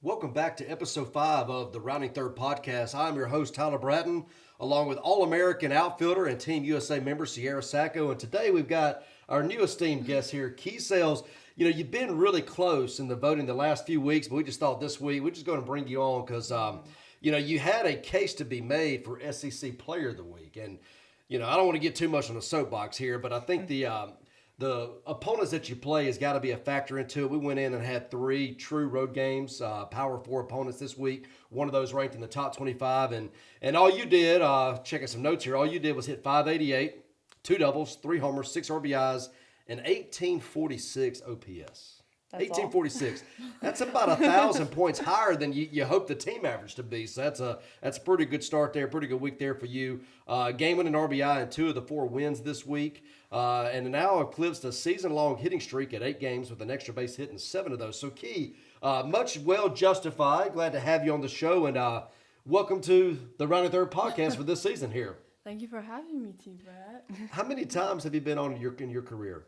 Welcome back to episode 5 of the Rounding Third podcast. I'm your host, Tyler Bratton, along with All American outfielder and Team USA member Kiarra Sells. And today we've got our new esteemed guest here, Kiarra Sells. You know, you've been really close in the voting the last few weeks, but we just thought this week we're just going to bring you on because, you had a case to be made for SEC Player of the Week. And, I don't want to get too much on the soapbox here, but I think the opponents that you play has got to be a factor into it. We went in and had 3 true road games, Power 4 opponents this week. One of those ranked in the top 25. And all you did, checking some notes here, all you did was hit 588, 2 doubles, 3 homers, 6 RBIs, and 1846 OPS. That's 1846. That's about 1,000 points higher than you hope the team average to be. So that's a pretty good start there, pretty good week there for you. Game winning RBI in 2 of the 4 wins this week. And now eclipsed a season-long hitting streak at 8 games with an extra base hit in 7 of those. So, Key, much well justified. Glad to have you on the show, and welcome to the Rounding Third podcast for this season here. Thank you for having me, T-Brat. How many times have you been on in your career?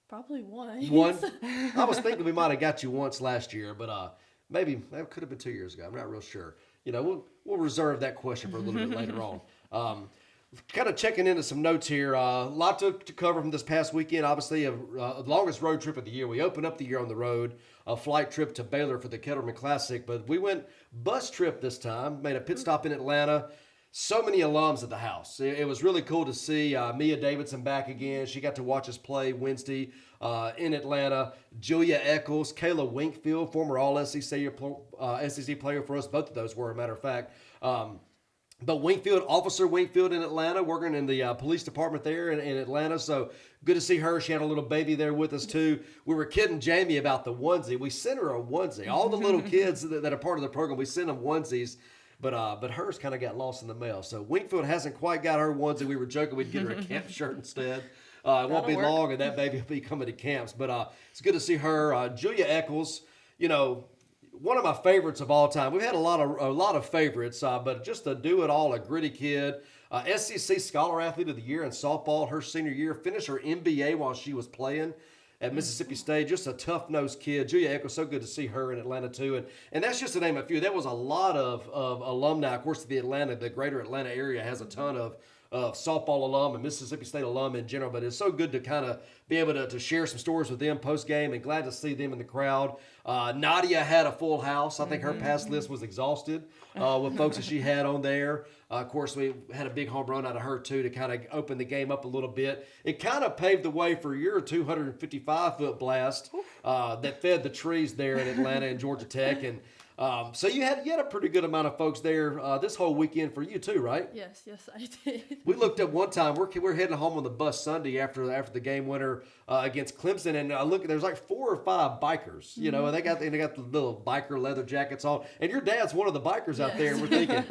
Probably once. One? I was thinking we might have got you once last year, but maybe that could have been 2 years ago. I'm not real sure. We'll reserve that question for a little bit later on. Kind of checking into some notes here. A lot to cover from this past weekend. Obviously, the longest road trip of the year. We opened up the year on the road, a flight trip to Baylor for the Kettleman Classic. But we went bus trip this time, made a pit stop in Atlanta. So many alums at the house. It was really cool to see Mia Davidson back again. She got to watch us play Wednesday in Atlanta. Julia Eccles, Kayla Winkfield, former All-SEC player for us. Both of those were, a matter of fact. But Officer Winkfield in Atlanta, working in the police department there in Atlanta. So good to see her. She had a little baby there with us too. We were kidding Jamie about the onesie. We sent her a onesie. All the little kids that are part of the program, we send them onesies. But hers kind of got lost in the mail. So Winkfield hasn't quite got her onesie. We were joking we'd get her a camp shirt instead. It won't be long, and that baby will be coming to camps. But it's good to see her. Julia Eccles, one of my favorites of all time. We've had a lot of favorites, but just to do it all, a gritty kid. SEC Scholar Athlete of the Year in softball her senior year. Finished her MBA while she was playing at Mississippi State. Just a tough-nosed kid. Julia Eccles, so good to see her in Atlanta too. And that's just to name a few. There was a lot of alumni. Of course, the greater Atlanta area has a ton of softball alum and Mississippi State alum in general, but it's so good to kind of be able to share some stories with them post-game, and glad to see them in the crowd. Nadia had a full house. I think her pass list was exhausted with folks that she had on there. Of course, we had a big home run out of her, too, to kind of open the game up a little bit. It kind of paved the way for your 255-foot blast that fed the trees there in Atlanta and Georgia Tech. And so you had a pretty good amount of folks there this whole weekend for you, too, right? Yes, I did. We looked at one time. We're heading home on the bus Sunday after the game winner against Clemson, and I look, there's like 4 or 5 bikers, and they got the little biker leather jackets on. And your dad's one of the bikers out there, and we're thinking,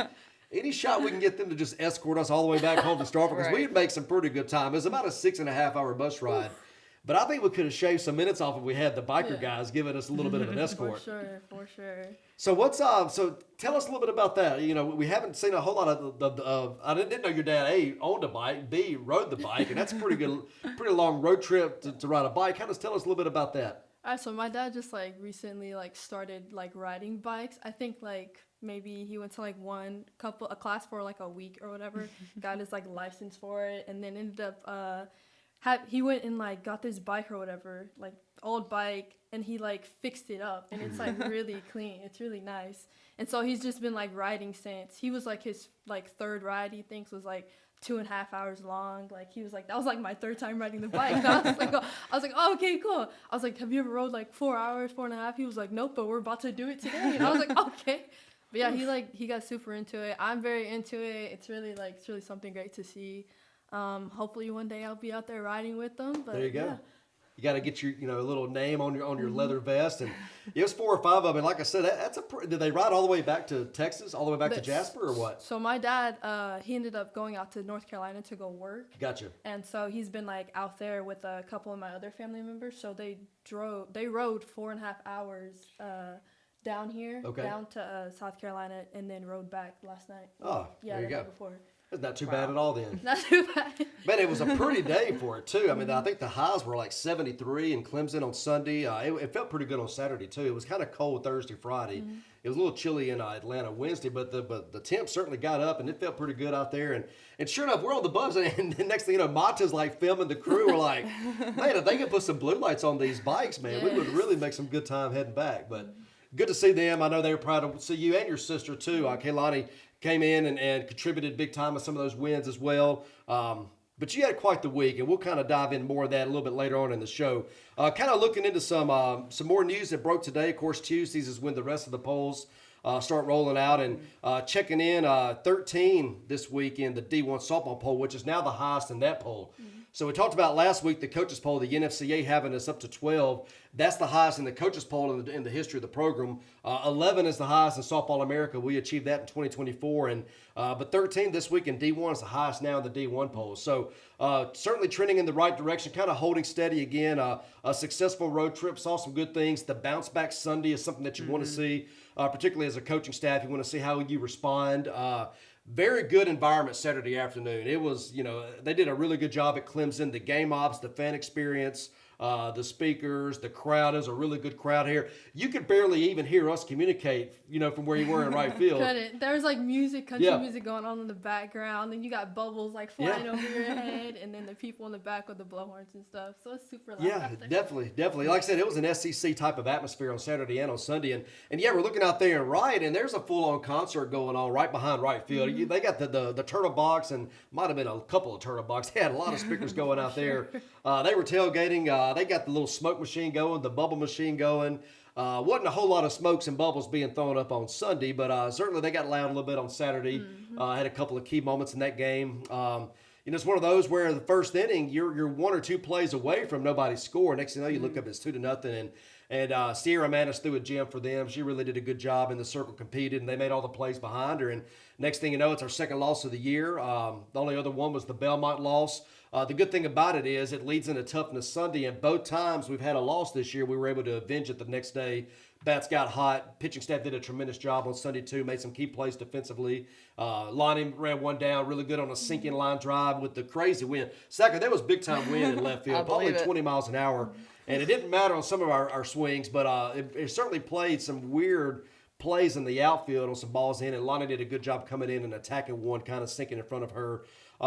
any shot we can get them to just escort us all the way back home to Starkville, because we'd make some pretty good time. It was about a 6.5-hour bus ride. Oof. But I think we could have shaved some minutes off if we had the biker guys giving us a little bit of an escort. For sure. So so tell us a little bit about that. We haven't seen a whole lot of I didn't know your dad A, owned a bike, B, rode the bike, and that's a pretty long road trip to ride a bike. Kind of tell us a little bit about that. All right, so my dad just recently started riding bikes. I think maybe he went to a class for a week or whatever, got his license for it, and then ended up he went and got this bike or whatever, old bike, and he fixed it up, and it's really clean. It's really nice. And so he's just been riding since. He was his 3rd ride, he thinks, was 2.5 hours long. He was that was my 3rd time riding the bike. And I was oh, okay, cool. I was have you ever rode 4 hours, 4.5? He was nope, but we're about to do it today. And I was okay. But yeah, he got super into it. I'm very into it. It's really it's really something great to see. Hopefully one day I'll be out there riding with them. But there you go. Yeah. You got to get your a little name on your leather vest, and it was 4 or 5 of them. And like I said, did they ride all the way back to Texas, all the way back to Jasper, or what? So my dad, he ended up going out to North Carolina to go work. Gotcha. And so he's been out there with a couple of my other family members. So they rode 4.5 hours down here, down to South Carolina, and then rode back last night. Oh, yeah, there you the go. night before. It's not too bad at all then. Not too bad. Man, it was a pretty day for it, too. I mean, I think the highs were like 73 in Clemson on Sunday. It felt pretty good on Saturday, too. It was kind of cold Thursday, Friday. It was a little chilly in Atlanta Wednesday, but the temp certainly got up, and it felt pretty good out there. And sure enough, we're on the bus, and the next thing you know, Mata's like filming the crew. We're like, man, if they could put some blue lights on these bikes, man, we would really make some good time heading back. But good to see them. I know they were proud to see you and your sister, too. Kaylani came in and contributed big time with some of those wins as well. But you had quite the week, and we'll kind of dive in more of that a little bit later on in the show. Kind of looking into some more news that broke today. Of course, Tuesdays is when the rest of the polls start rolling out, and checking in 13 this week in the D1 softball poll, which is now the highest in that poll. So we talked about last week the coaches poll, the NFCA having us up to 12. That's the highest in the coaches poll in the history of the program. 11 is the highest in Softball America. We achieved that in 2024. But 13 this week in D1 is the highest now in the D1 poll. So certainly trending in the right direction, kind of holding steady again. A successful road trip, saw some good things. The bounce back Sunday is something that you want to see, particularly as a coaching staff. You want to see how you respond. Very good environment Saturday afternoon. It was, they did a really good job at Clemson. The game ops, the fan experience, the speakers, the crowd. It was a really good crowd here. You could barely even hear us communicate, from where you were in right field. There was like country music going on in the background, and you got bubbles like flying over your head, and then the people in the back with the blowhorns and stuff. So it's super loud. Yeah, definitely. Like I said, it was an SEC type of atmosphere on Saturday and on Sunday, and we're looking out there and right, and there's a full-on concert going on right behind right field. They got the turtle box, and might have been a couple of turtle box. They had a lot of speakers going out there. They were tailgating. They got the little smoke machine going, the bubble machine going. Wasn't a whole lot of smokes and bubbles being thrown up on Sunday, but certainly they got loud a little bit on Saturday. Had a couple of key moments in that game. It's one of those where the first inning, you're one or two plays away from nobody scoring. Next thing you know, you look up, it's 2-0, and Sierra Manis threw a gem for them. She really did a good job in the circle, competed, and they made all the plays behind her. And next thing you know, it's our second loss of the year. The only other one was the Belmont loss. The good thing about it is it leads into Toughness Sunday, and both times we've had a loss this year, we were able to avenge it the next day. Bats got hot. Pitching staff did a tremendous job on Sunday, too. Made some key plays defensively. Lonnie ran one down really good on a sinking line drive with the crazy wind. Second, there was big-time wind in left field, probably 20 miles an hour. And it didn't matter on some of our swings, but it certainly played some weird plays in the outfield on some balls in, and Lonnie did a good job coming in and attacking one, kind of sinking in front of her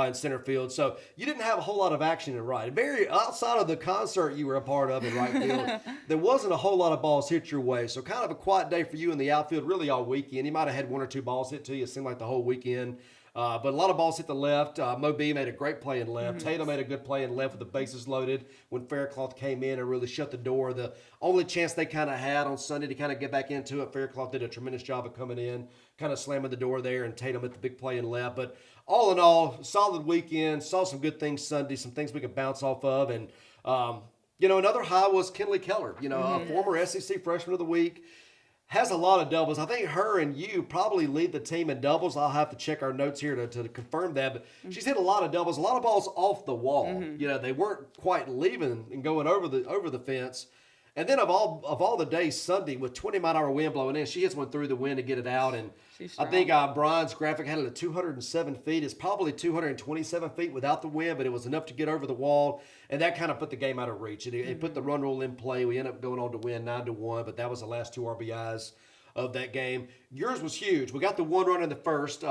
in center field. So you didn't have a whole lot of action in right. Very outside of the concert you were a part of in right field, there wasn't a whole lot of balls hit your way. So kind of a quiet day for you in the outfield really all weekend. You might have had one or two balls hit to you. It seemed like the whole weekend. But a lot of balls hit the left. Mo B made a great play in left. Tatum made a good play in left with the bases loaded when Faircloth came in and really shut the door. The only chance they kind of had on Sunday to kind of get back into it, Faircloth did a tremendous job of coming in, kind of slamming the door there, and Tatum at the big play in left. But all in all, solid weekend. Saw some good things Sunday, some things we could bounce off of. And, another high was Kinley Keller, a former SEC Freshman of the Week. Has a lot of doubles. I think her and you probably lead the team in doubles. I'll have to check our notes here to confirm that. But she's hit a lot of doubles, a lot of balls off the wall. They weren't quite leaving and going over the fence. And then of all the days, Sunday with 20-mile-an-hour wind blowing in, she hits one through the wind to get it out. And I think Brian's graphic had it at 207 feet. It's probably 227 feet without the wind, but it was enough to get over the wall. And that kind of put the game out of reach. It put the run rule in play. We ended up going on to win 9-1, but that was the last two RBIs of that game. Yours was huge. We got the one run in the first.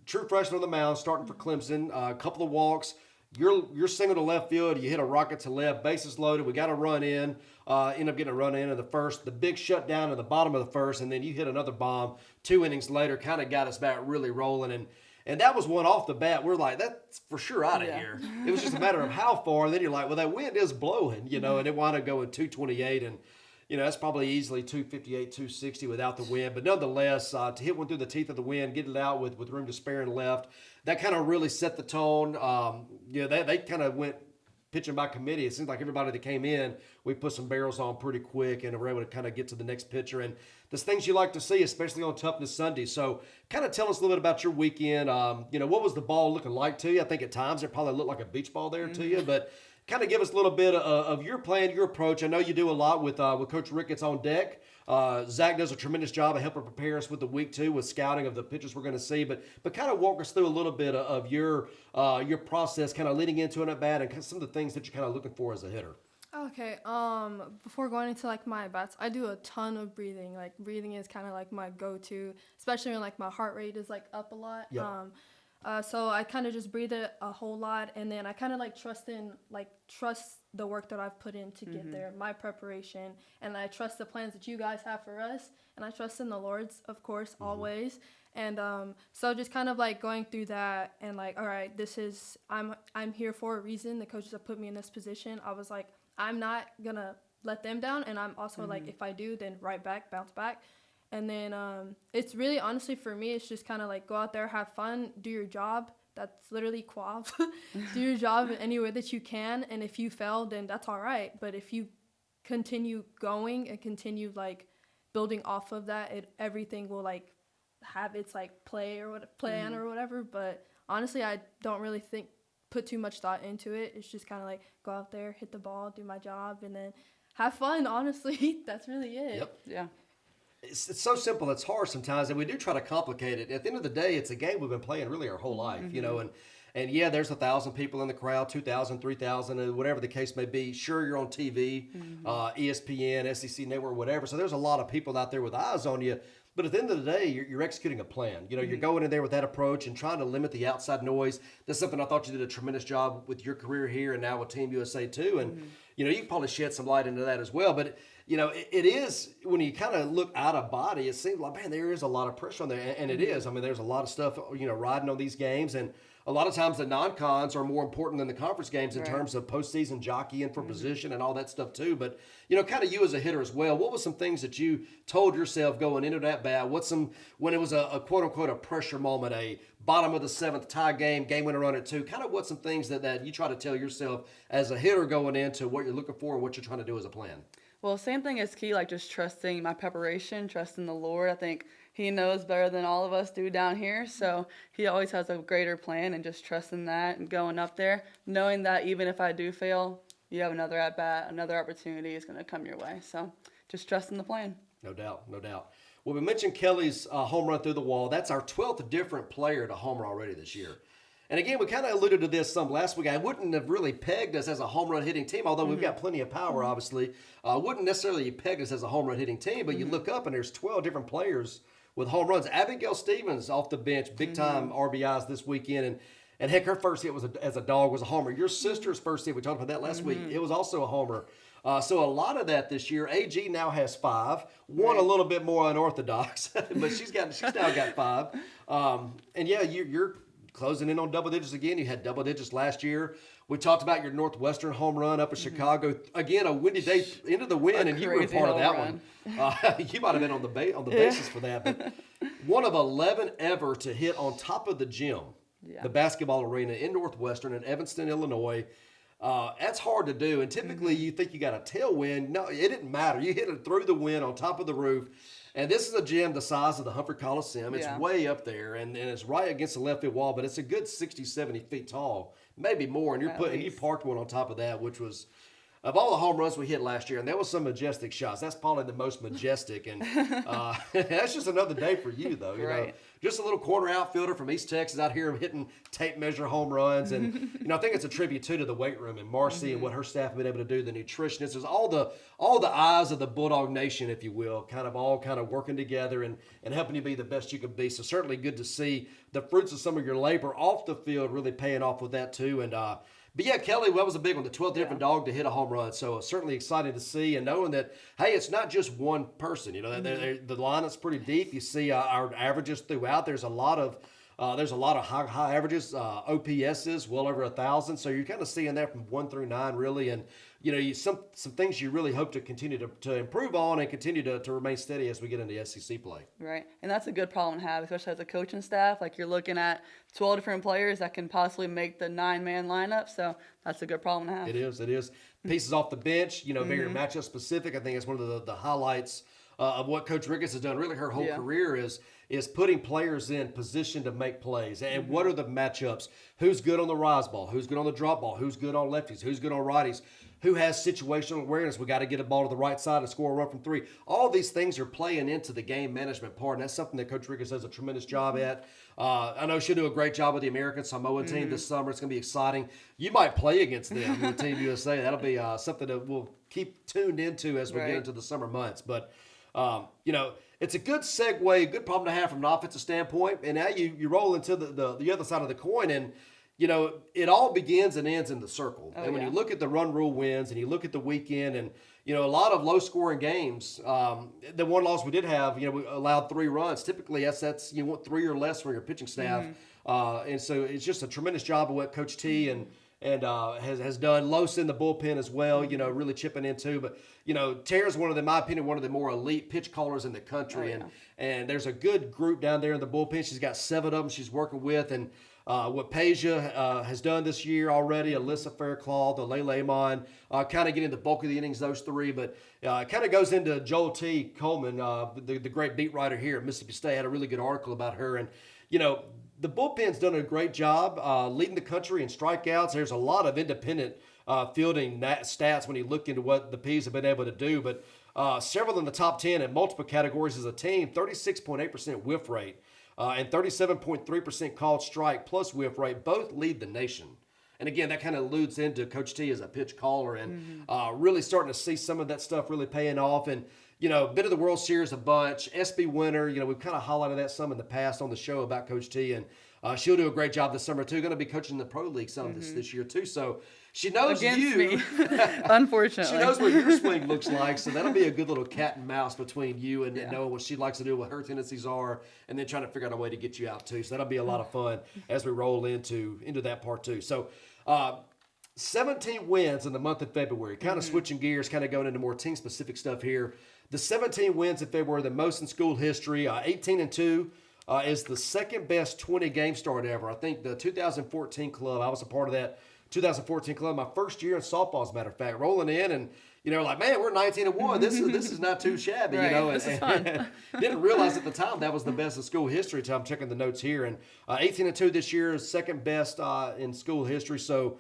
True freshman on the mound, starting for Clemson. A couple of walks. You're single to left field. You hit a rocket to left. Bases loaded. We got a run in. End up getting a run in the first. The big shutdown in the bottom of the first, and then you hit another bomb 2 innings later. Kind of got us back really rolling. And that was one off the bat. We're like, that's for sure out of here. It was just a matter of how far. And then you're like, well, that wind is blowing, and it wound up going 228. And, that's probably easily 258, 260 without the wind. But nonetheless, to hit one through the teeth of the wind, get it out with room to spare and left, that kind of really set the tone. They kind of went pitching by committee. It seems like everybody that came in, we put some barrels on pretty quick and were able to kind of get to the next pitcher. And there's things you like to see, especially on Toughness Sunday. So kind of tell us a little bit about your weekend. What was the ball looking like to you? I think at times it probably looked like a beach ball there to you, but kind of give us a little bit of your plan, your approach. I know you do a lot with Coach Ricketts on deck. Zach does a tremendous job of helping prepare us with the week 2 with scouting of the pitchers we're going to see. But kind of walk us through a little bit of your process, kind of leading into an at bat, and some of the things that you're kind of looking for as a hitter. Okay. Before going into like my bats, I do a ton of breathing. Like breathing is kind of like my go-to, especially when like my heart rate is like up a lot. Yep. So I kind of just breathe it a whole lot, and then I kind of like trust the work that I've put in to get there, my preparation, and I trust the plans that you guys have for us, and I trust in the Lord's, of course, always. And so just kind of like going through that and like, all right, I'm here for a reason. The coaches have put me in this position. I was like, I'm not gonna let them down, and I'm also like, if I do, then bounce back. And then it's really, honestly, for me, it's just kind of like go out there, have fun, do your job. That's literally quav. Do your job in any way that you can, and if you fail, then that's all right. But if you continue going and continue like building off of that, everything will like have its like plan or whatever. But honestly, I don't really put too much thought into it. It's just kind of like go out there, hit the ball, do my job, and then have fun. Honestly, that's really it. Yep. Yeah. It's so simple. It's hard sometimes, and we do try to complicate it. At the end of the day, it's a game we've been playing really our whole life, you know. And yeah, there's 1,000 people in the crowd, 2,000, 3,000, whatever the case may be. Sure, you're on TV, ESPN, SEC Network, whatever. So there's a lot of people out there with eyes on you. But at the end of the day, you're executing a plan. You know, you're going in there with that approach and trying to limit the outside noise. That's something I thought you did a tremendous job with your career here and now with Team USA too. And, you know, you can probably shed some light into that as well. But, you know, it is, when you kind of look out of body, it seems like, man, there is a lot of pressure on there. And it is. I mean, there's a lot of stuff, you know, riding on these games. And a lot of times the non-cons are more important than the conference games in terms of postseason jockeying for position and all that stuff too. But, you know, kind of you as a hitter as well, what was some things that you told yourself going into that bat? When it was a quote-unquote a pressure moment, a bottom of the 7th tie game winner run at 2, kind of what's some things that you try to tell yourself as a hitter going into what you're looking for and what you're trying to do as a plan? Well, same thing is key, like just trusting my preparation, trusting the Lord. I think He knows better than all of us do down here, so He always has a greater plan, and just trusting that and going up there, knowing that even if I do fail, you have another at-bat, another opportunity is going to come your way. So just trusting the plan. No doubt, no doubt. Well, we mentioned Kelly's home run through the wall. That's our 12th different player to homer already this year. And again, we kind of alluded to this some last week. I wouldn't have really pegged us as a home run hitting team, although we've got plenty of power, obviously. Wouldn't necessarily peg us as a home run hitting team, but you look up and there's 12 different players with home runs. Abigail Stevens off the bench, big time RBIs this weekend. And heck, her first hit as a dog was a homer. Your sister's first hit, we talked about that last week, it was also a homer. So a lot of that this year. AG now has 5. One a little bit more unorthodox, but she's now got 5. And yeah, you're closing in on double digits again. You had double digits last year. We talked about your Northwestern home run up in Chicago. Again, a windy day into the wind, and you were a part of that one. You might have been on the basis for that. But one of 11 ever to hit on top of the gym, the basketball arena in Northwestern in Evanston, Illinois. That's hard to do. And typically you think you got a tailwind. No, it didn't matter. You hit it through the wind on top of the roof. And this is a gym the size of the Humphrey Coliseum. It's way up there, and it's right against the left field wall, but it's a good 60, 70 feet tall, maybe more. And you parked one on top of that, which was, of all the home runs we hit last year, and there was some majestic shots. That's probably the most majestic, and that's just another day for you, though. You know, just a little corner outfielder from East Texas out here hitting tape measure home runs, and you know, I think it's a tribute too to the weight room and Marcy and what her staff have been able to do. The nutritionists, there's all the eyes of the Bulldog Nation, if you will, kind of working together and helping you be the best you can be. So certainly good to see the fruits of some of your labor off the field really paying off with that too, and. But yeah, Kelly, that was a big one, the 12th different dog to hit a home run. So certainly excited to see, and knowing that, hey, it's not just one person. You know, the lineup's pretty deep. You see our averages throughout. There's a lot of high averages, OPSs, well over 1,000. So you're kind of seeing that from 1 through 9, really. And you know, some things you really hope to continue to improve on and continue to remain steady as we get into SEC play. Right, and that's a good problem to have, especially as a coaching staff. Like, you're looking at 12 different players that can possibly make the 9-man lineup, so that's a good problem to have. It is. Pieces off the bench, you know, very matchup specific. I think it's one of the highlights of what Coach Ricketts has done. Really, her whole career is putting players in position to make plays. And what are the matchups? Who's good on the rise ball? Who's good on the drop ball? Who's good on lefties? Who's good on righties? who has situational awareness. We got to get a ball to the right side and score a run from three. All these things are playing into the game management part, and that's something that Coach Ricketts does a tremendous job at. I know she'll do a great job with the American Samoan team this summer. It's going to be exciting. You might play against them with Team USA. That'll be something that we'll keep tuned into as we get into the summer months. But, it's a good segue, a good problem to have from an offensive standpoint. And now you roll into the other side of the coin, and it all begins and ends in the circle. And when you look at the run rule wins and you look at the weekend and, a lot of low-scoring games, the one loss we did have, we allowed 3 runs. Typically, that's you want 3 or less from your pitching staff. And so it's just a tremendous job of what Coach T and has done. Los in the bullpen as well, really chipping in too. But, Tara's in my opinion, one of the more elite pitch callers in the country. And there's a good group down there in the bullpen. She's got 7 of them she's working with. And what Peja has done this year already, Alyssa Faircloth, Lele Amon, kind of getting the bulk of the innings, those 3. But it kind of goes into Joel T. Coleman, the great beat writer here at Mississippi State, had a really good article about her. And, the bullpen's done a great job leading the country in strikeouts. There's a lot of independent fielding stats when you look into what the Peas have been able to do. But several in the top 10 in multiple categories as a team, 36.8% whiff rate. And 37.3% called strike plus whiff rate both lead the nation. And again, that kind of alludes into Coach T as a pitch caller and really starting to see some of that stuff really paying off. And, been to the World Series a bunch, SB winner. We've kind of highlighted that some in the past on the show about Coach T. And she'll do a great job this summer, too. Going to be coaching the Pro League some this year, too. So she knows Against me, unfortunately. She knows what your swing looks like, so that'll be a good little cat and mouse between you and knowing what she likes to do, what her tendencies are, and then trying to figure out a way to get you out too. So that'll be a lot of fun as we roll into that part too. So 17 wins in the month of February, kind of switching gears, kind of going into more team-specific stuff here. The 17 wins in February, the most in school history, 18-2. Is the second best 20-game start ever. I think the 2014 club, I was a part of that 2014 club, my first year in softball, as a matter of fact, rolling in and, like, man, we're 19-1. This is not too shabby, This is fun. Didn't realize at the time that was the best in school history until I'm checking the notes here. And 18-2 this year is second best in school history. So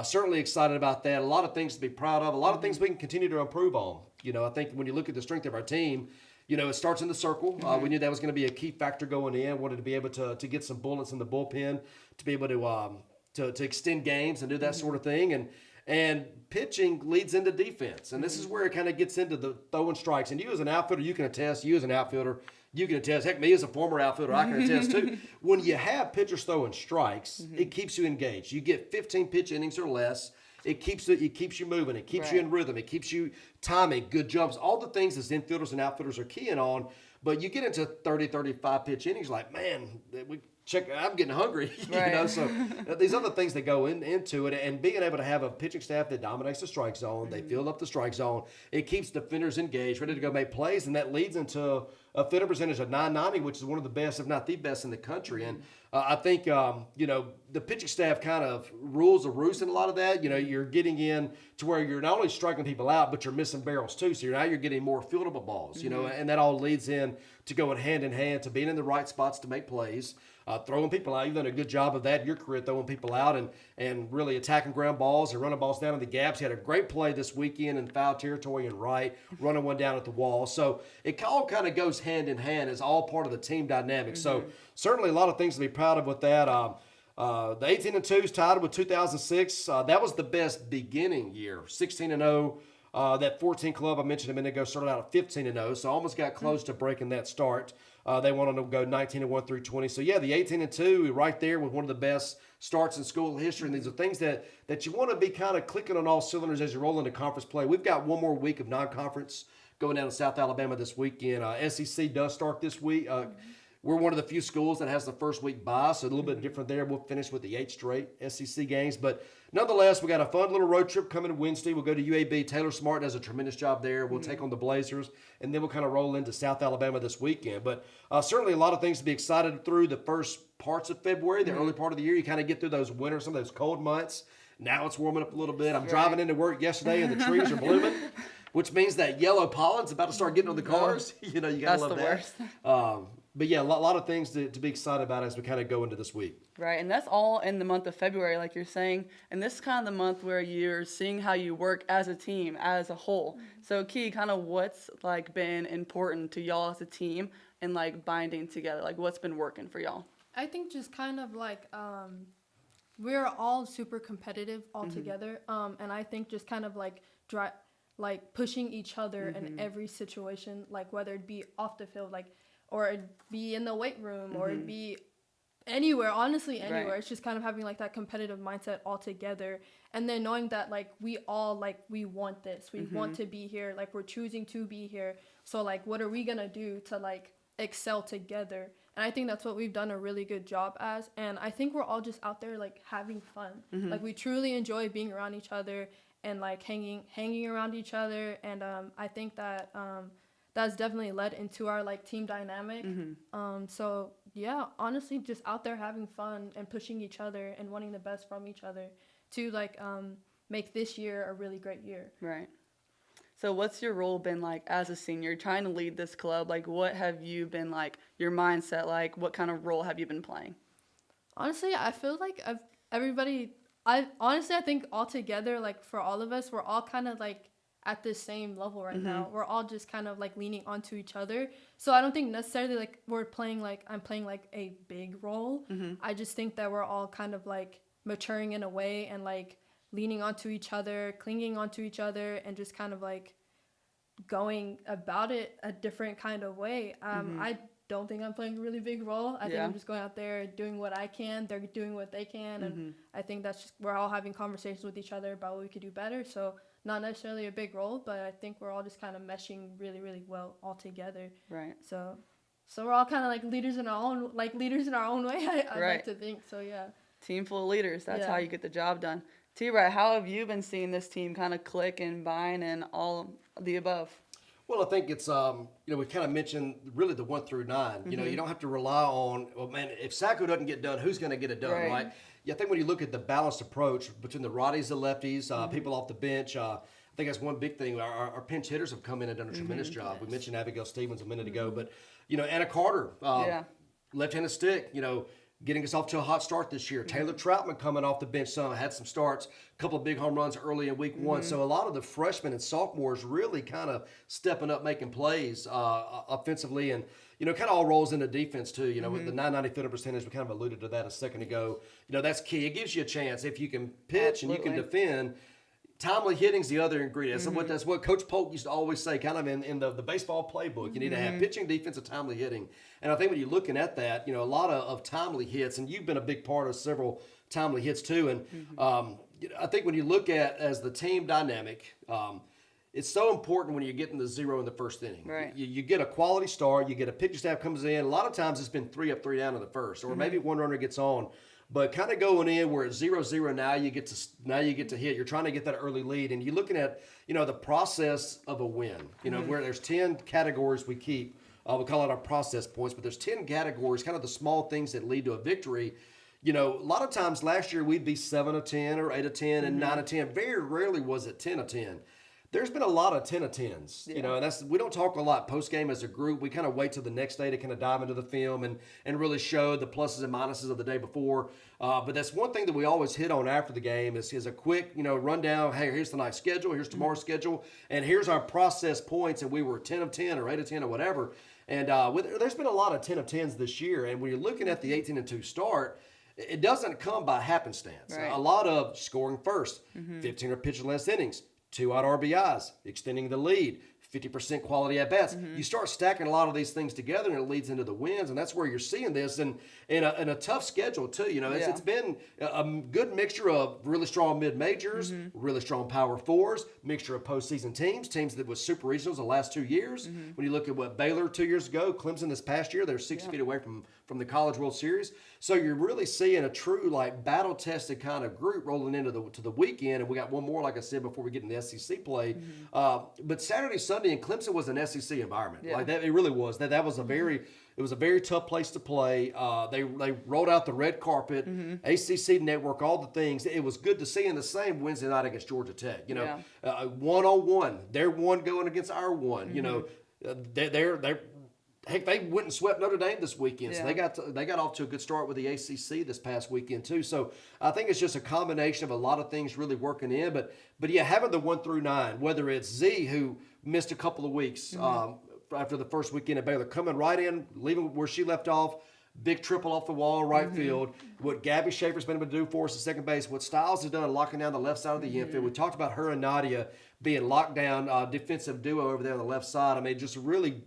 certainly excited about that. A lot of things to be proud of. A lot of things we can continue to improve on. I think when you look at the strength of our team, it starts in the circle. We knew that was going to be a key factor going in. Wanted to be able to get some bullets in the bullpen to be able to extend games and do that sort of thing. And pitching leads into defense. And this is where it kind of gets into the throwing strikes. And you as an outfielder, you can attest. You as an outfielder, you can attest. Heck, me as a former outfielder, I can attest too. When you have pitchers throwing strikes, it keeps you engaged. You get 15 pitch innings or less. It keeps you moving. It keeps you in rhythm. It keeps you timing, good jumps, all the things that infielders and outfielders are keying on. But you get into 30, 35 pitch innings, like, man, I'm getting hungry, So these other things that go into it, and being able to have a pitching staff that dominates the strike zone, they fill up the strike zone, it keeps defenders engaged, ready to go make plays, and that leads into a fielding percentage of .990, which is one of the best, if not the best, in the country. And I think the pitching staff kind of rules the roost in a lot of that. You're getting in to where you're not only striking people out, but you're missing barrels too. So now you're getting more fieldable balls. And that all leads in to going hand in hand to being in the right spots to make plays. Throwing people out. You've done a good job of that in your career, throwing people out and really attacking ground balls and running balls down in the gaps. You had a great play this weekend in foul territory and right, running one down at the wall. So it all kind of goes hand in hand. It's all part of the team dynamic. So certainly a lot of things to be proud of with that. The 18-2 is tied with 2006. That was the best beginning year, 16-0. That 14 club I mentioned a minute ago started out at 15-0, so almost got close to breaking that start. They went on to go 19-1 through 20. So, yeah, the 18-2 right there with one of the best starts in school history. And these are things that you want to be kind of clicking on all cylinders as you roll into conference play. We've got one more week of non-conference going down to South Alabama this weekend. SEC does start this week. We're one of the few schools that has the first week bye, so a little bit different there. We'll finish with the 8 straight SEC games. But nonetheless, we got a fun little road trip coming Wednesday. We'll go to UAB. Taylor Smart does a tremendous job there. We'll take on the Blazers, and then we'll kind of roll into South Alabama this weekend. But certainly a lot of things to be excited through the first parts of February, the early part of the year. You kind of get through those winter, some of those cold months. Now it's warming up a little bit. I'm driving into work yesterday, and the trees are blooming, which means that yellow pollen's about to start getting on the cars. You got to love that. That's the worst. but yeah, a lot of things to be excited about as we kind of go into this week. Right, and that's all in the month of February, like you're saying. And this is kind of the month where you're seeing how you work as a team, as a whole. So, Key, kind of what's like been important to y'all as a team and like binding together? Like, what's been working for y'all? I think just kind of like we're all super competitive all together, and I think just kind of like like pushing each other in every situation, like whether it be off the field, like or it be in the weight room, or it be anywhere, honestly anywhere. Right. It's just kind of having like that competitive mindset all together, and then knowing that like we all like we want this, we want to be here, like we're choosing to be here. So like, what are we gonna do to like excel together? And I think that's what we've done a really good job as. And I think we're all just out there like having fun. Like we truly enjoy being around each other and like hanging around each other. And I think that that's definitely led into our like team dynamic. So yeah, honestly, just out there having fun and pushing each other and wanting the best from each other to like make this year a really great year. Right. So what's your role been like as a senior, trying to lead this club? Like, what have you been like, your mindset, like, what kind of role have you been playing? Honestly, I feel like I think all together, like for all of us, we're all kind of like at the same level right now. We're all just kind of like leaning onto each other. So I don't think necessarily like I'm playing like a big role. I just think that we're all kind of like maturing in a way and like leaning onto each other, clinging onto each other, and just kind of like going about it a different kind of way. I don't think I'm playing a really big role. I think I'm just going out there doing what I can. They're doing what they can. And I think that's just, we're all having conversations with each other about what we could do better. So not necessarily a big role, but I think we're all just kind of meshing really, really well all together. Right. So we're all kind of like leaders in our own way. I like to think. So yeah. Team full of leaders. That's how you get the job done. T-Rat, how have you been seeing this team kind of click and bind and all of the above? Well, I think it's, we kind of mentioned really the 1 through 9. You know, you don't have to rely on, well, man, if Sacco doesn't get done, who's going to get it done, right? Yeah, I think when you look at the balanced approach between the righties, the lefties, people off the bench, I think that's one big thing. Our pinch hitters have come in and done a tremendous job. We mentioned Abigail Stevens a minute ago, but, Anna Carter, left-handed stick, getting us off to a hot start this year. Taylor Troutman coming off the bench, had some starts, a couple of big home runs early in week 1. So a lot of the freshmen and sophomores really kind of stepping up, making plays offensively, and kind of all rolls into defense too. With the 990 fielding percentage, we kind of alluded to that a second ago. That's key. It gives you a chance if you can pitch and you can defend. Timely hitting's the other ingredient. That's what Coach Polk used to always say, kind of in the baseball playbook. You need to have pitching, defense, and timely hitting. And I think when you're looking at that, a lot of timely hits, and you've been a big part of several timely hits too. And I think when you look at as the team dynamic, it's so important when you're getting the 0 in the first inning. Right. Mm-hmm. You get a quality start, you get a pitcher staff comes in. A lot of times it's been 3 up, 3 down in the first, or maybe one runner gets on. But kind of going in where it's 0-0 now, you get to hit. You're trying to get that early lead, and you're looking at the process of a win. Where there's 10 categories we keep. We call it our process points, but there's 10 categories, kind of the small things that lead to a victory. A lot of times last year we'd be 7 of 10 or 8 of 10 and 9 of 10. Very rarely was it 10 of 10. There's been a lot of 10 of 10s, and we don't talk a lot post game as a group. We kind of wait till the next day to kind of dive into the film and really show the pluses and minuses of the day before. But that's one thing that we always hit on after the game is a quick, rundown. Hey, here's tonight's schedule. Here's tomorrow's schedule. And here's our process points. And we were 10 of 10 or 8 of 10 or whatever. And there's been a lot of 10 of 10s this year. And when you're looking at the 18-2 start, it doesn't come by happenstance. Right. A lot of scoring first, 15 or pitch less innings, 2 out RBIs, extending the lead, 50% quality at bats. You start stacking a lot of these things together, and it leads into the wins, and that's where you're seeing this. And in a tough schedule too. It's been a good mixture of really strong mid majors, really strong power fours, mixture of postseason teams that was super regionals the last 2 years. When you look at what Baylor 2 years ago, Clemson this past year, they're 6 feet away from the College World Series. So you're really seeing a true battle tested kind of group rolling into the weekend, and we got one more, like I said, before we get into the SEC play. But Saturday, Sunday in Clemson was an SEC environment. Like that, it really was. That was a very tough place to play. They rolled out the red carpet, ACC network, all the things. It was good to see. In the same Wednesday night against Georgia Tech. 1-on-1, their one going against our one. They're Heck, they went and swept Notre Dame this weekend, so Yeah. they got off to a good start with the ACC this past weekend too. So I think it's just a combination of a lot of things really working in. But yeah, having the 1 through 9, whether it's Z who missed a couple of weeks after the first weekend at Baylor, coming right in, leaving where she left off. Big triple off the wall, right field. What Gabby Schaefer's been able to do for us at second base. What Styles has done locking down the left side of the infield. We talked about her and Nadia being locked down, defensive duo over there on the left side. I mean, just a really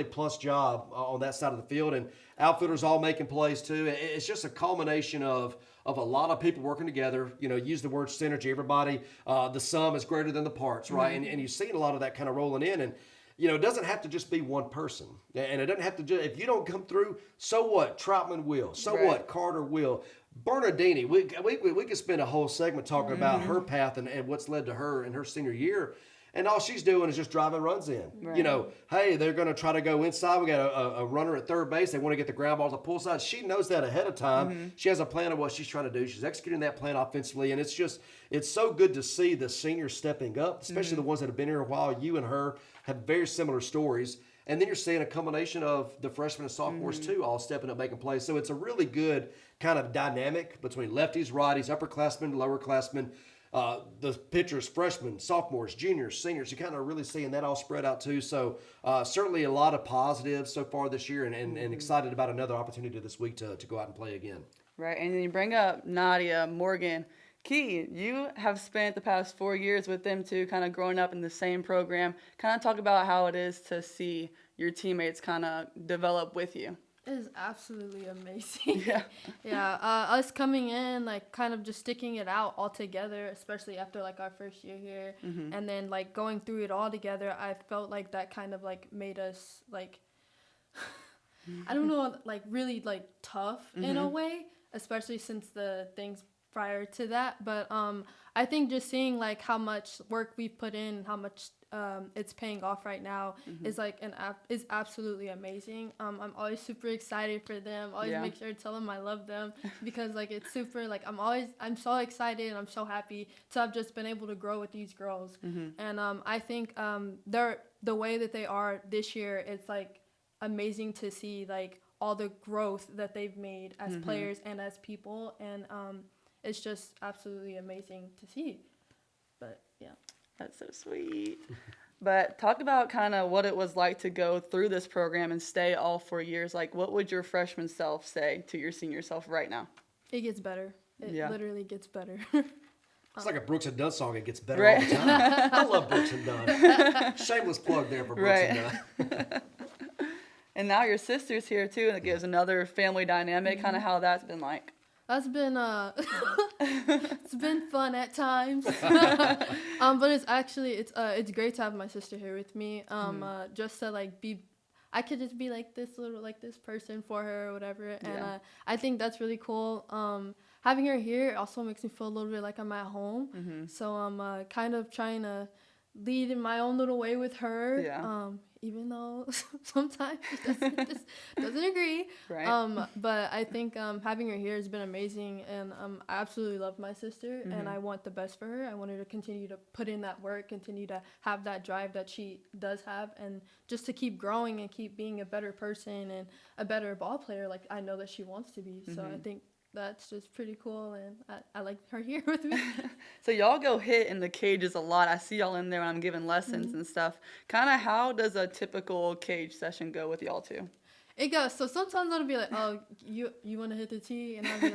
plus job on that side of the field. And outfielders all making plays too. It's just a culmination of a lot of people working together. You know, use the word synergy. Everybody, the sum is greater than the parts, right? And you've seen a lot of that kind of rolling in. And you know, it doesn't have to just be one person. And it doesn't have to just, if you don't come through, so what? Troutman will. So Right. what? Carter will. Bernardini, we could spend a whole segment talking about her path and what's led to her in her senior year. And all she's doing is just driving runs in. Right. You know, hey, they're going to try to go inside. We got a runner at third base. They want to get the ground ball to the pull side. She knows that ahead of time. She has a plan of what she's trying to do. She's executing that plan offensively. And it's so good to see the seniors stepping up, especially the ones that have been here a while. You and her have very similar stories. And then you're seeing a combination of the freshmen and sophomores too, all stepping up, making plays. So it's a really good kind of dynamic between lefties, righties, upperclassmen, lowerclassmen. The pitchers, freshmen, sophomores, juniors, seniors, you're kind of really seeing that all spread out too. So certainly a lot of positives so far this year and excited about another opportunity this week to go out and play again. Right, and then you bring up Nadia, Morgan, Key. You have spent the past 4 years with them too, kind of growing up in the same program. Kind of talk about how it is to see your teammates kind of develop with you. It is absolutely amazing. Yeah. Yeah, us coming in, like, kind of just sticking it out all together, especially after, like, our first year here, and then, like, going through it all together, I felt like that kind of, like, made us, like, I don't know, like, really, like, tough in a way, especially since the things prior to that, but I think just seeing, like, how much work we've put in, how much it's paying off right now is like is absolutely amazing. I'm always super excited for them. Always make sure to tell them I love them because like it's super like I'm so excited and I'm so happy to have just been able to grow with these girls. And I think they're the way that they are this year. It's like amazing to see like all the growth that they've made as players and as people, and it's just absolutely amazing to see. But yeah. That's so sweet. But talk about kind of what it was like to go through this program and stay all 4 years. Like, what would your freshman self say to your senior self right now? It gets better. It literally gets better. It's like a Brooks and Dunn song. It gets better Right. all the time. I love Brooks and Dunn. Shameless plug there for Brooks and Dunn. And now your sister's here too, and it gives another family dynamic. Kind of how that's been like. That's been it's been fun at times. But it's actually it's great to have my sister here with me. Just to like I could just be like this person for her or whatever. And I think that's really cool. Having her here also makes me feel a little bit like I'm at home. So I'm kind of trying to lead in my own little way with her. Yeah. Even though sometimes she doesn't agree. Right. But I think having her here has been amazing, and I absolutely love my sister, and I want the best for her. I want her to continue to put in that work, continue to have that drive that she does have, and just to keep growing and keep being a better person and a better ball player like I know that she wants to be. So I think that's just pretty cool, and I like her here with me. So y'all go hit in the cages a lot. I see y'all in there when I'm giving lessons and stuff. Kind of how does a typical cage session go with y'all two? It goes. So sometimes I'll be like, "Oh, you want to hit the tee?" And I'll be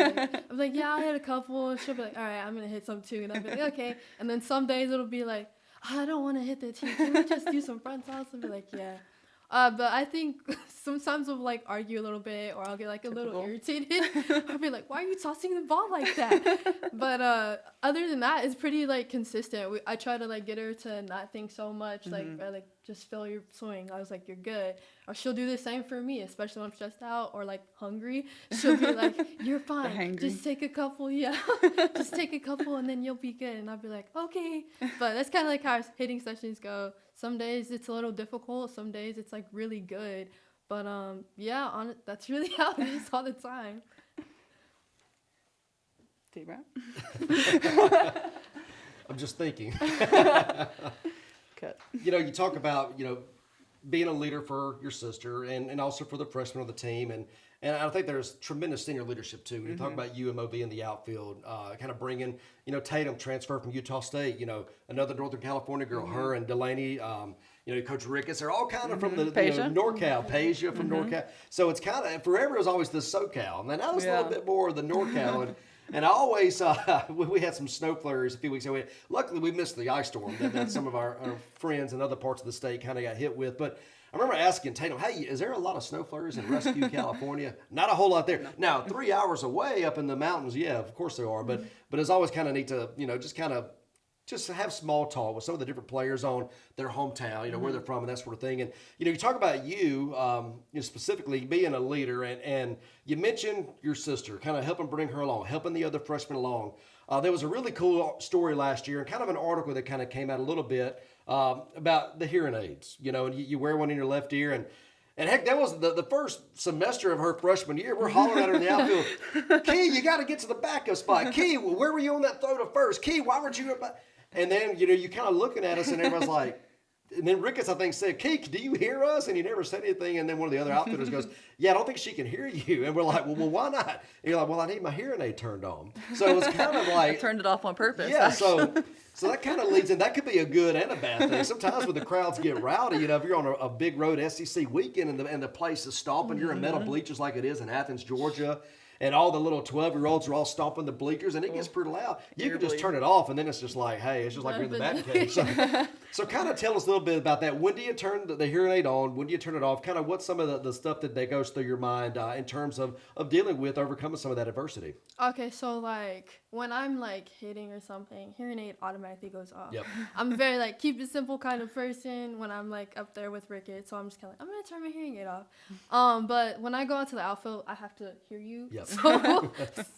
like, "Yeah, I hit a couple." And she'll be like, "All right, I'm gonna hit some too." And I'll be like, "Okay." And then some days it'll be like, "I don't want to hit the tee. Can we just do some front toss?" And be like, "Yeah." But I think sometimes we'll like argue a little bit, or I'll get like a little irritated. I'll be like, "Why are you tossing the ball like that?" But other than that, it's pretty like consistent. I try to like get her to not think so much, like just feel your swing. I was like, "You're good," or she'll do the same for me, especially when I'm stressed out or like hungry. She'll be like, "You're fine. Just take a couple, just take a couple, and then you'll be good." And I'll be like, "Okay." But that's kind of like how our hitting sessions go. Some days it's a little difficult. Some days it's like really good. But that's really how it is all the time. T-Brown? I'm just thinking. Cut. You know, you talk about, being a leader for your sister and also for the freshman of the team. And I think there's tremendous senior leadership too. When you talk about UMOB in the outfield, kind of bringing, Tatum transfer from Utah State, another Northern California girl, her and Delaney, Coach Ricketts, they're all kind of from the NorCal, Peja from NorCal. So it's kind of, forever it was always the SoCal. And then now it's a little bit more of the NorCal. And I always, we had some snow flurries a few weeks ago. Luckily, we missed the ice storm that some of our friends in other parts of the state kind of got hit with. But I remember asking Tatum, hey, is there a lot of snow flurries in Rescue, California? Not a whole lot there. Now, 3 hours away up in the mountains, yeah, of course there are. But it's always kind of neat to, just have small talk with some of the different players on their hometown, where they're from and that sort of thing. And, you talk about you specifically being a leader, and you mentioned your sister, kind of helping bring her along, helping the other freshmen along. There was a really cool story last year and kind of an article that kind of came out a little bit about the hearing aids, and you wear one in your left ear. And heck, that was the first semester of her freshman year. We're hollering at her in the outfield, Key, you got to get to the backup spot. Key, where were you on that throw to first? Key, why weren't you up? And then, you kind of looking at us and everyone's like, and then Ricketts, I think, said, Key, do you hear us? And he never said anything. And then one of the other outfitters goes, yeah, I don't think she can hear you. And we're like, well, why not? And you're like, well, I need my hearing aid turned on. So it was kind of like. I turned it off on purpose. Yeah, so that kind of leads in. That could be a good and a bad thing. Sometimes when the crowds get rowdy, if you're on a big road SEC weekend and the place is stomping, you're in metal bleachers like it is in Athens, Georgia. And all the little 12-year-olds are all stomping the bleachers, and it gets pretty loud. You can just turn it off, and then it's just like, hey, it's just like you're in the Batcave. So kind of tell us a little bit about that. When do you turn the hearing aid on? When do you turn it off? Kind of what's some of the stuff that goes through your mind in terms of dealing with overcoming some of that adversity? Okay, so when I'm hitting or something, hearing aid automatically goes off. Yep. I'm very keep it simple kind of person when I'm up there with Ricketts, so I'm just kind of I'm gonna turn my hearing aid off. But when I go out to the outfield, I have to hear you. Yep. So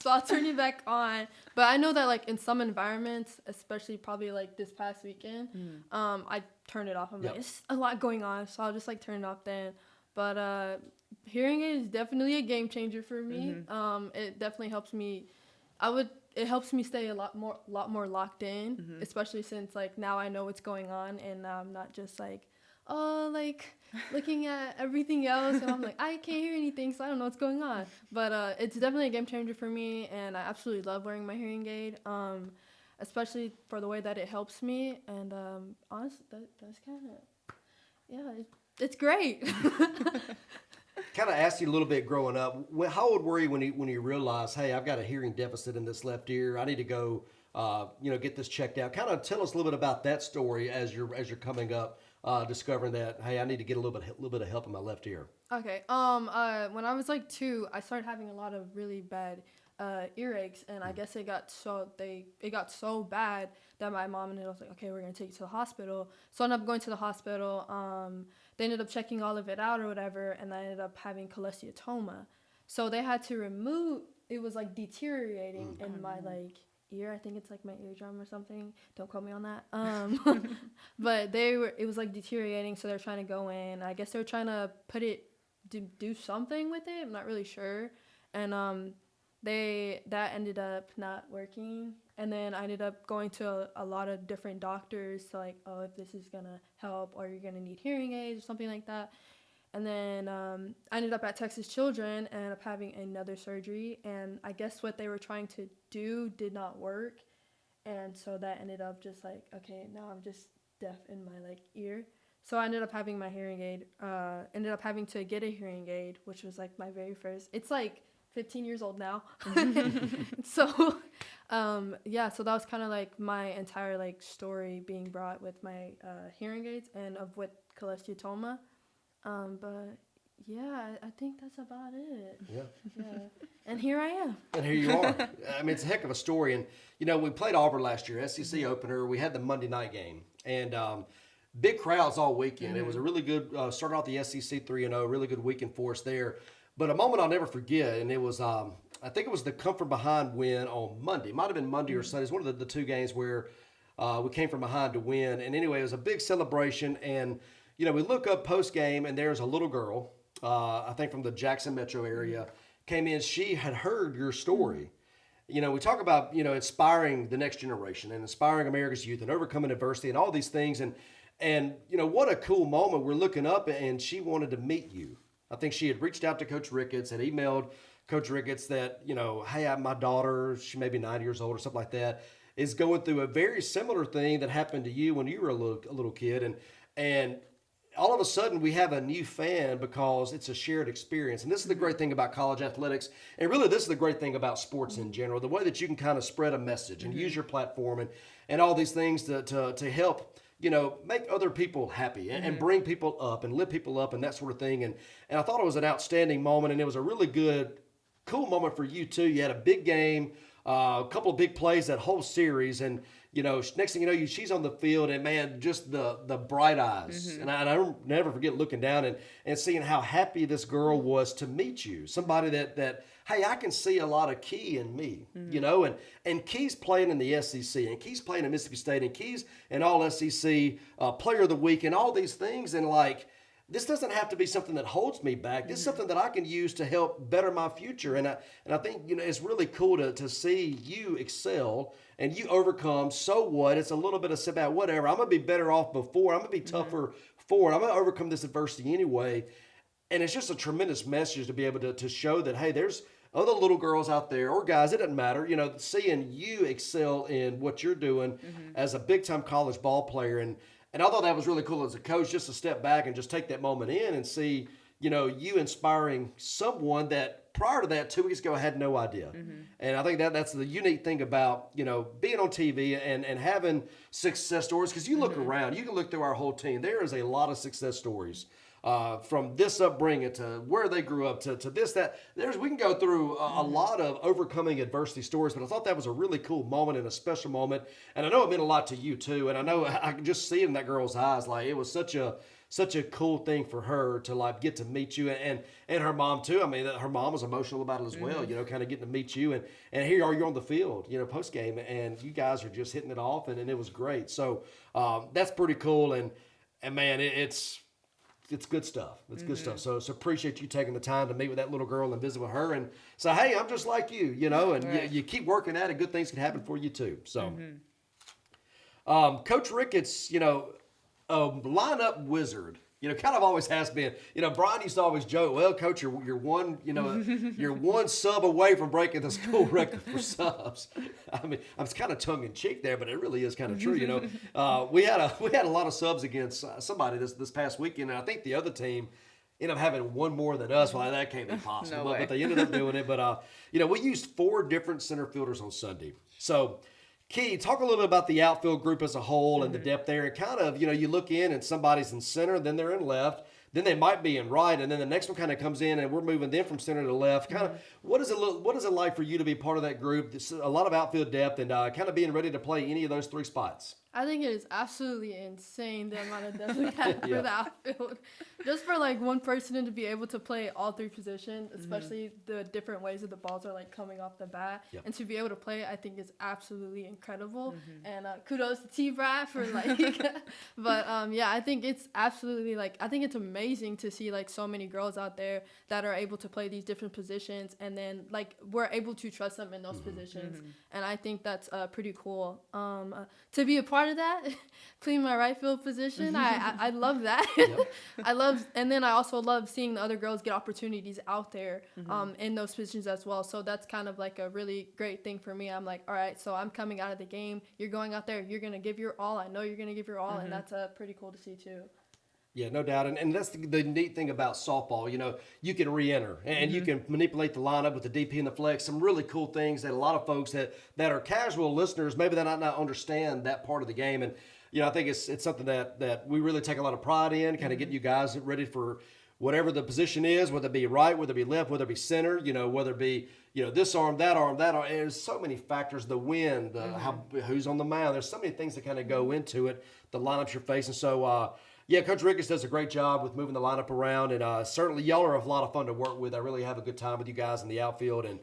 I'll turn it back on. But I know that in some environments, especially probably this past weekend, I turn it off. I'm it's a lot going on, so I'll just turn it off then. But hearing aid is definitely a game changer for me. It definitely helps me. It helps me stay a lot more locked in, especially since now I know what's going on, and I'm not just looking at everything else, and I'm I can't hear anything, so I don't know what's going on. But it's definitely a game changer for me, and I absolutely love wearing my hearing aid, especially for the way that it helps me. And honestly, that's kind of, it's great. Kind of asked you a little bit growing up. How old were you when you realized, hey, I've got a hearing deficit in this left ear. I need to go, get this checked out. Kind of tell us a little bit about that story as you're coming up, discovering that, hey, I need to get a little bit of help in my left ear. Okay. When I was 2, I started having a lot of really bad earaches, and I guess it got so bad that my mom and I was okay, we're gonna take you to the hospital. So I ended up going to the hospital. They ended up checking all of it out or whatever, and I ended up having cholesteatoma. So they had to remove. It was deteriorating in my ear. I think it's my eardrum or something. Don't quote me on that. But it was deteriorating, so they're trying to go in. I guess they're trying to do something with it. I'm not really sure. And that ended up not working. And then I ended up going to a lot of different doctors to if this is gonna help, or you're gonna need hearing aids or something like that. And then I ended up at Texas Children and ended up having another surgery. And I guess what they were trying to do did not work. And so that ended up just okay, now I'm just deaf in my ear. So I ended up having my hearing aid, ended up having to get a hearing aid, which was my very first. It's 15 years old now. So, so that was kind of my entire story being brought with my hearing aids and with cholesteatoma. But yeah, I think that's about it. Yeah. And here I am. And here you are. I mean, it's a heck of a story. And, we played Auburn last year, SEC opener. We had the Monday night game. And big crowds all weekend. It was a really good, started off the SEC 3-0, really good weekend for us there. But a moment I'll never forget, and it was, I think it was the come from behind win on Monday. It might have been Monday or Sunday. It's one of the 2 games where we came from behind to win. And anyway, it was a big celebration. And, we look up post-game, and there's a little girl, I think from the Jackson metro area, came in. She had heard your story. We talk about, inspiring the next generation and inspiring America's youth and overcoming adversity and all these things. And And, what a cool moment. We're looking up, and she wanted to meet you. I think she had reached out to Coach Ricketts, had emailed Coach Ricketts that, hey, my daughter, she may be 9 years old or something like that, is going through a very similar thing that happened to you when you were a little kid. And all of a sudden we have a new fan because it's a shared experience. And this is the great thing about college athletics. And really, this is the great thing about sports in general, the way that you can kind of spread a message and use your platform and all these things to help, make other people happy and bring people up and lift people up and that sort of thing. And I thought it was an outstanding moment, and it was a really good, cool moment for you too. You had a big game, a couple of big plays that whole series, and next thing you know, she's on the field, and man, just the bright eyes. And I don't never forget looking down and seeing how happy this girl was to meet you. Somebody that hey, I can see a lot of Key in me, and Key's playing in the SEC, and Key's playing in Mississippi State, and Key's an all SEC player of the week, and all these things, and this doesn't have to be something that holds me back. This is something that I can use to help better my future. And I think, it's really cool to see you excel and you overcome. So what? It's a little bit of setback, whatever. I'm going to be better off before. I'm going to be tougher for it. I'm going to overcome this adversity anyway. And it's just a tremendous message to be able to show that, hey, there's other little girls out there or guys, it doesn't matter, seeing you excel in what you're doing as a big-time college ball player. And I thought that was really cool as a coach, just to step back and just take that moment in and see, you inspiring someone that prior to that 2 weeks ago I had no idea. And I think that's the unique thing about, being on TV and having success stories. Because you look around, you can look through our whole team. There is a lot of success stories. From this upbringing to where they grew up to this, that. We can go through a lot of overcoming adversity stories, but I thought that was a really cool moment and a special moment. And I know it meant a lot to you too. And I know I can just see it in that girl's eyes. It was such a cool thing for her to get to meet you and her mom too. I mean, her mom was emotional about it as well, kind of getting to meet you. And here you're on the field, post game, and you guys are just hitting it off, and it was great. So that's pretty cool. And man, it's good stuff. It's good stuff. So appreciate you taking the time to meet with that little girl and visit with her and say, hey, I'm just like you, and right. you keep working at it. Good things can happen for you too. So, Coach Ricketts, lineup wizard, kind of always has been. Brian used to always joke, well, Coach, you're one, you're one sub away from breaking the school record for subs. I mean, I'm kind of tongue in cheek there, but it really is kind of true. We had a lot of subs against somebody this past weekend, and I think the other team ended up having one more than us. Well, that can't be possible, No way. but they ended up doing it. But we used 4 different center fielders on Sunday, so. Key, talk a little bit about the outfield group as a whole and the depth there. And kind of, you look in and somebody's in center, then they're in left, then they might be in right, and then the next one kind of comes in and we're moving them from center to left. Kind of, what is it like for you to be part of that group? There's a lot of outfield depth and kind of being ready to play any of those 3 spots. I think it is absolutely insane the amount of depth we have for the outfield. Just for one person to be able to play all 3 positions, especially the different ways that the balls are coming off the bat, and to be able to play, I think is absolutely incredible. And kudos to T-Brat for but I think it's absolutely I think it's amazing to see so many girls out there that are able to play these different positions, and then we're able to trust them in those positions, and I think that's pretty cool. To be a part of that, playing my right field position, I love that. And then I also love seeing the other girls get opportunities out there in those positions as well. So that's kind of a really great thing for me. I'm all right, so I'm coming out of the game. You're going out there. You're going to give your all. I know you're going to give your all, and that's pretty cool to see too. Yeah, no doubt. And that's the neat thing about softball. You can re-enter and you can manipulate the lineup with the DP and the flex. Some really cool things that a lot of folks that are casual listeners, maybe they might not understand that part of the game. And, I think it's something that we really take a lot of pride in, kind of getting you guys ready for whatever the position is, whether it be right, whether it be left, whether it be center, whether it be, this arm, that arm, that arm. There's so many factors, the wind, who's on the mound. There's so many things that kind of go into it, the lineups you're facing. So, Coach Ricketts does a great job with moving the lineup around, and certainly y'all are a lot of fun to work with. I really have a good time with you guys in the outfield, and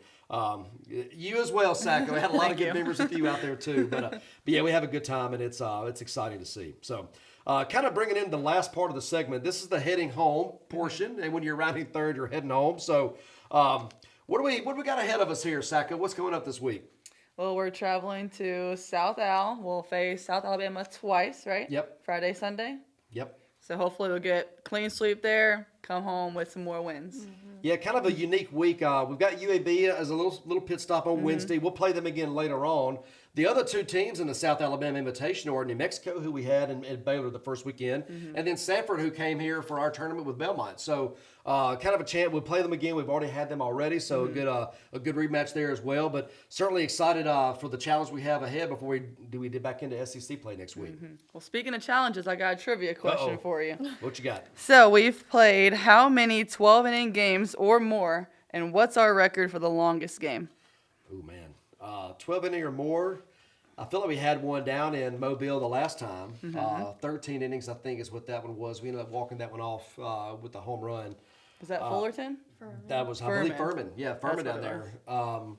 you as well, Sacco. I had a lot of good members with you out there too. But we have a good time, and it's exciting to see. So, kind of bringing in the last part of the segment. This is the heading home portion, and when you're rounding third, you're heading home. So, what do we got ahead of us here, Sacco? What's going up this week? Well, we're traveling to South Al. We'll face South Alabama twice, right? Yep. Friday, Sunday. Yep. So hopefully we'll get clean sweep there, come home with some more wins. Yeah, kind of a unique week. We've got UAB as a little pit stop on Wednesday. We'll play them again later on. The other two teams in the South Alabama Invitational are New Mexico, who we had in Baylor the first weekend, and then Sanford, who came here for our tournament with Belmont. So kind of a chance. We'll play them again. We've already had them already, so a good rematch there as well. But certainly excited for the challenge we have ahead before we get back into SEC play next week. Well, speaking of challenges, I got a trivia question Uh-oh. for you. What you got? So we've played how many 12-inning games or more, and what's our record for the longest game? Oh, man. 12 inning or more. I feel like we had one down in Mobile the last time. 13 innings, I think, is what that one was. We ended up walking that one off with the home run. Was that Fullerton? That was, I believe, Furman. Furman. Yeah, Furman That's down what there.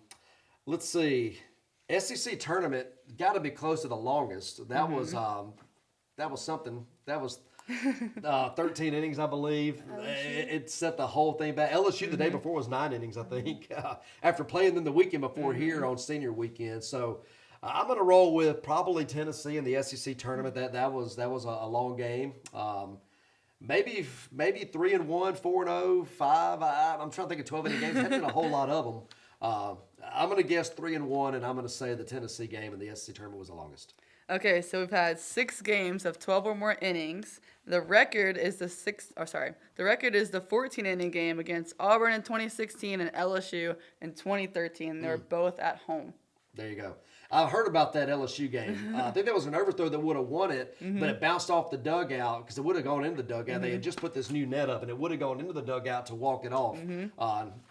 Let's see. SEC tournament got to be close to the longest. That was something. That was 13 innings, I believe. It set the whole thing back. LSU the day before was 9 innings, I think, after playing them the weekend before here on senior weekend. So I'm going to roll with probably Tennessee in the SEC tournament. That was a long game. Maybe 3-1, 4-0, 5. I'm trying to think of 12 inning games. There hasn't been a whole lot of them. I'm going to guess 3-1, and I'm going to say the Tennessee game in the SEC tournament was the longest. Okay, so we've had 6 games of 12 or more innings. The record is the 14-inning game against Auburn in 2016 and LSU in 2013. They were both at home. There you go. I heard about that LSU game. I think there was an overthrow that would have won it, but it bounced off the dugout because it would have gone into the dugout. They had just put this new net up, and it would have gone into the dugout to walk it off.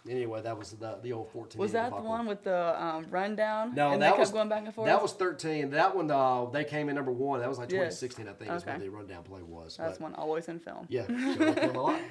Anyway, that was the old 14. Was that the one with the rundown? No, and that they was kept going back and forth? That was 13. That one they came in number 1. That was like Yes. 2016, I think, is when Okay. the rundown play was. That's But, one always in film. yeah, showed it film a lot.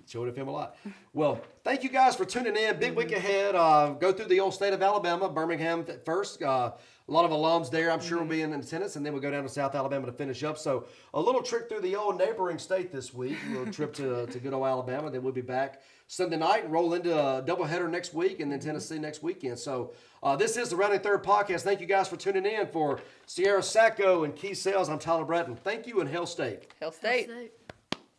Showed it film a lot. Well, thank you guys for tuning in. Big week ahead. Go through the old state of Alabama, Birmingham first. A lot of alums there, I'm sure, will be in attendance, and then we'll go down to South Alabama to finish up. So a little trip through the old neighboring state this week. A little trip to good old Alabama. Then we'll be back Sunday night and roll into a doubleheader next week, and then Tennessee next weekend. So this is the Rounding Third podcast. Thank you guys for tuning in. For Kiarra Sells and Kiarra Sells, I'm Tyler Bratton. Thank you, and Hail State. Hail State. State.